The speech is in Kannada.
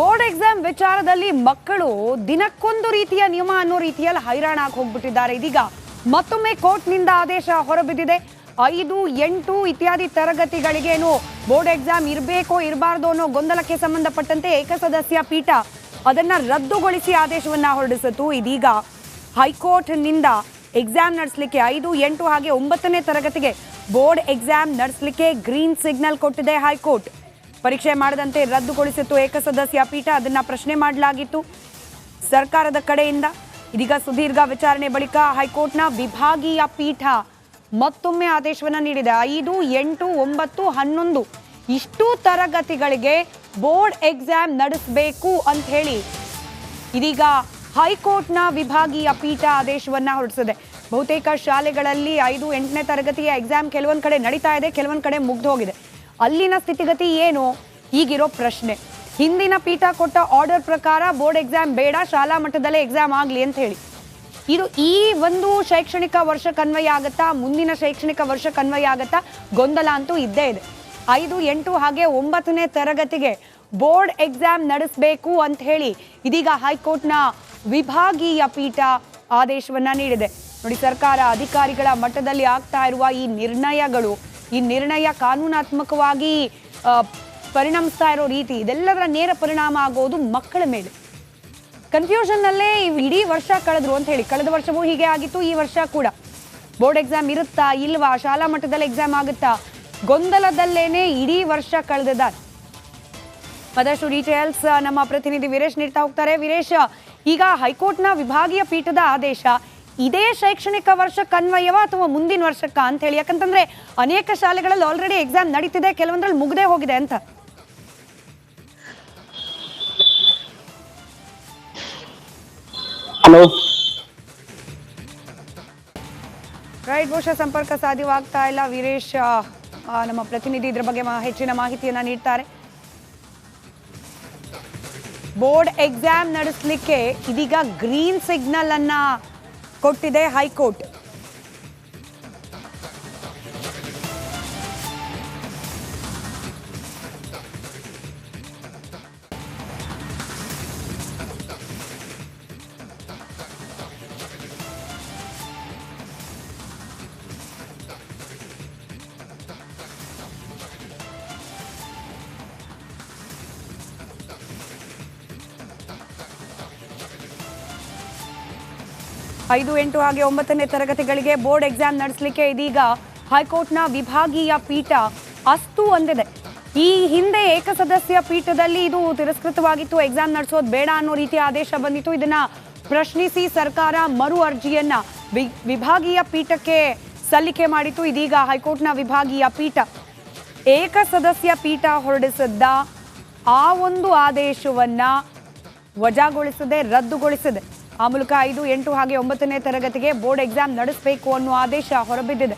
ಬೋರ್ಡ್ ಎಕ್ಸಾಮ್ ವಿಚಾರದಲ್ಲಿ ಮಕ್ಕಳು ದಿನಕ್ಕೊಂದು ರೀತಿಯ ನಿಯಮ ಅನ್ನೋ ರೀತಿಯಲ್ಲಿ ಹೈರಾಣಾಗಿ ಹೋಗ್ಬಿಟ್ಟಿದ್ದಾರೆ. ಇದೀಗ ಮತ್ತೊಮ್ಮೆ ಕೋರ್ಟ್ನಿಂದ ಆದೇಶ ಹೊರಬಿದ್ದಿದೆ. 5, 8 ಇತ್ಯಾದಿ ತರಗತಿಗಳಿಗೇನು ಬೋರ್ಡ್ ಎಕ್ಸಾಮ್ ಇರಬೇಕೋ ಇರಬಾರ್ದು ಅನ್ನೋ ಗೊಂದಲಕ್ಕೆ ಸಂಬಂಧಪಟ್ಟಂತೆ ಏಕಸದಸ್ಯ ಪೀಠ ಅದನ್ನ ರದ್ದುಗೊಳಿಸಿ ಆದೇಶವನ್ನ ಹೊರಡಿಸಿತು. ಇದೀಗ ಹೈಕೋರ್ಟ್ನಿಂದ ಎಕ್ಸಾಮ್ ನಡೆಸಲಿಕ್ಕೆ 5, 8 ಹಾಗೆ 9ನೇ ತರಗತಿಗೆ ಬೋರ್ಡ್ ಎಕ್ಸಾಮ್ ನಡೆಸಲಿಕ್ಕೆ ಗ್ರೀನ್ ಸಿಗ್ನಲ್ ಕೊಟ್ಟಿದೆ ಹೈಕೋರ್ಟ್. ಪರೀಕ್ಷೆ ಮಾಡದಂತೆ ರದ್ದುಗೊಳಿಸಿತ್ತು ಏಕಸದಸ್ಯ ಪೀಠ. ಅದನ್ನ ಪ್ರಶ್ನೆ ಮಾಡಲಾಗಿತ್ತು ಸರ್ಕಾರದ ಕಡೆಯಿಂದ. ಇದೀಗ ಸುದೀರ್ಘ ವಿಚಾರಣೆ ಬಳಿಕ ಹೈಕೋರ್ಟ್ನ ವಿಭಾಗೀಯ ಪೀಠ ಮತ್ತೊಮ್ಮೆ ಆದೇಶವನ್ನ ನೀಡಿದೆ. 5, 8, 9, 11 ಇಷ್ಟು ತರಗತಿಗಳಿಗೆ ಬೋರ್ಡ್ ಎಕ್ಸಾಮ್ ನಡೆಸಬೇಕು ಅಂತ ಹೇಳಿ ಇದೀಗ ಹೈಕೋರ್ಟ್ನ ವಿಭಾಗೀಯ ಪೀಠ ಆದೇಶವನ್ನ ಹೊರಡಿಸಿದೆ. ಬಹುತೇಕ ಶಾಲೆಗಳಲ್ಲಿ 5, 8ನೇ ತರಗತಿಯ ಎಕ್ಸಾಮ್ ಕೆಲವೊಂದು ಕಡೆ ನಡೀತಾ ಇದೆ, ಕೆಲವೊಂದು ಕಡೆ ಮುಗ್ದು ಹೋಗಿದೆ. ಅಲ್ಲಿನ ಸ್ಥಿತಿಗತಿ ಏನು ಈಗಿರೋ ಪ್ರಶ್ನೆ. ಹಿಂದಿನ ಪೀಠ ಕೊಟ್ಟ ಆರ್ಡರ್ ಪ್ರಕಾರ ಬೋರ್ಡ್ ಎಕ್ಸಾಮ್ ಬೇಡ, ಶಾಲಾ ಮಟ್ಟದಲ್ಲೇ ಎಕ್ಸಾಮ್ ಆಗಲಿ ಅಂತ ಹೇಳಿ. ಇದು ಈ ಒಂದು ಶೈಕ್ಷಣಿಕ ವರ್ಷಕ್ಕೆ ಅನ್ವಯ ಆಗುತ್ತಾ, ಮುಂದಿನ ಶೈಕ್ಷಣಿಕ ವರ್ಷಕ್ಕೆ ಅನ್ವಯ ಆಗುತ್ತಾ, ಗೊಂದಲ ಅಂತೂ ಇದ್ದೇ ಇದೆ. 5, 8 ಹಾಗೆ 9ನೇ ತರಗತಿಗೆ ಬೋರ್ಡ್ ಎಕ್ಸಾಮ್ ನಡೆಸಬೇಕು ಅಂತ ಹೇಳಿ ಇದೀಗ ಹೈಕೋರ್ಟ್ನ ವಿಭಾಗೀಯ ಪೀಠ ಆದೇಶವನ್ನ ನೀಡಿದೆ. ನೋಡಿ, ಸರ್ಕಾರ ಅಧಿಕಾರಿಗಳ ಮಟ್ಟದಲ್ಲಿ ಆಗ್ತಾ ಇರುವ ಈ ನಿರ್ಣಯ ಕಾನೂನಾತ್ಮಕವಾಗಿ ಪರಿಣಮಿಸ್ತಾ ಇರೋ ರೀತಿ, ಇದೆಲ್ಲದರ ನೇರ ಪರಿಣಾಮ ಆಗೋದು ಮಕ್ಕಳ ಮೇಲೆ. ಕನ್ಫ್ಯೂಷನ್ನಲ್ಲೇ ಇಡೀ ವರ್ಷ ಕಳೆದ್ರು ಅಂತ ಹೇಳಿ. ಕಳೆದ ವರ್ಷವೂ ಹೀಗೆ ಆಗಿತ್ತು, ಈ ವರ್ಷ ಕೂಡ ಬೋರ್ಡ್ ಎಕ್ಸಾಮ್ ಇರುತ್ತಾ ಇಲ್ವಾ, ಶಾಲಾ ಮಟ್ಟದಲ್ಲಿ ಎಕ್ಸಾಮ್ ಆಗುತ್ತಾ, ಗೊಂದಲದಲ್ಲೇನೆ ಇಡೀ ವರ್ಷ ಕಳೆದಿದ್ದಾರೆ. ಮತ್ತಷ್ಟು ಡೀಟೇಲ್ಸ್ ನಮ್ಮ ಪ್ರತಿನಿಧಿ ವೀರೇಶ್ ನೀಡ್ತಾ ಹೋಗ್ತಾರೆ. ವೀರೇಶ್, ಈಗ ಹೈಕೋರ್ಟ್ನ ವಿಭಾಗೀಯ ಪೀಠದ ಆದೇಶ ಇದೇ ಶೈಕ್ಷಣಿಕ ವರ್ಷಕ್ಕೆ ಅನ್ವಯವ ಅಥವಾ ಮುಂದಿನ ವರ್ಷಕ್ಕ ಅಂತ ಹೇಳಿ? ಯಾಕಂತಂದ್ರೆ ಅನೇಕ ಶಾಲೆಗಳಲ್ಲಿ ಆಲ್ರೆಡಿ ಎಕ್ಸಾಮ್ ನಡೀತಿದೆ, ಕೆಲವೊಂದ್ರಲ್ಲಿ ಮುಗ್ದೇ ಹೋಗಿದೆ ಅಂತ. ಹಲೋ ರೈಟ್, ಬಹುಶಃ ಸಂಪರ್ಕ ಸಾಧ್ಯವಾಗ್ತಾ ಇಲ್ಲ. ವೀರೇಶ್, ನಮ್ಮ ಪ್ರತಿನಿಧಿ ಇದ್ರ ಬಗ್ಗೆ ಹೆಚ್ಚಿನ ಮಾಹಿತಿಯನ್ನ ನೀಡ್ತಾರೆ. ಬೋರ್ಡ್ ಎಕ್ಸಾಮ್ ನಡೆಸಲಿಕ್ಕೆ ಇದೀಗ ಗ್ರೀನ್ ಸಿಗ್ನಲ್ ಅನ್ನ ಕೊಟ್ಟಿದೆ ಹೈಕೋರ್ಟ್. ಐದು, 8 ಹಾಗೆ 9ನೇ ತರಗತಿಗಳಿಗೆ ಬೋರ್ಡ್ ಎಕ್ಸಾಮ್ ನಡೆಸಲಿಕ್ಕೆ ಇದೀಗ ಹೈಕೋರ್ಟ್ನ ವಿಭಾಗೀಯ ಪೀಠ ಅಸ್ತು ಅಂದಿದೆ. ಈ ಹಿಂದೆ ಏಕಸದಸ್ಯ ಪೀಠದಲ್ಲಿ ಇದು ತಿರಸ್ಕೃತವಾಗಿತ್ತು, ಎಕ್ಸಾಮ್ ನಡೆಸೋದು ಬೇಡ ಅನ್ನೋ ರೀತಿಯ ಆದೇಶ ಬಂದಿತ್ತು. ಇದನ್ನ ಪ್ರಶ್ನಿಸಿ ಸರ್ಕಾರ ಮರು ಅರ್ಜಿಯನ್ನ ವಿಭಾಗೀಯ ಪೀಠಕ್ಕೆ ಸಲ್ಲಿಕೆ ಮಾಡಿತ್ತು. ಇದೀಗ ಹೈಕೋರ್ಟ್ನ ವಿಭಾಗೀಯ ಪೀಠ ಏಕಸದಸ್ಯ ಪೀಠ ಹೊರಡಿಸಿದ್ದ ಆ ಒಂದು ಆದೇಶವನ್ನ ವಜಾಗೊಳಿಸದೆ ರದ್ದುಗೊಳಿಸಿದೆ. ಆ ಮೂಲಕ 5, 8 ಹಾಗೆ 9ನೇ ತರಗತಿಗೆ ಬೋರ್ಡ್ ಎಕ್ಸಾಮ್ ನಡೆಸಬೇಕು ಅನ್ನೋ ಆದೇಶ ಹೊರಬಿದ್ದಿದೆ.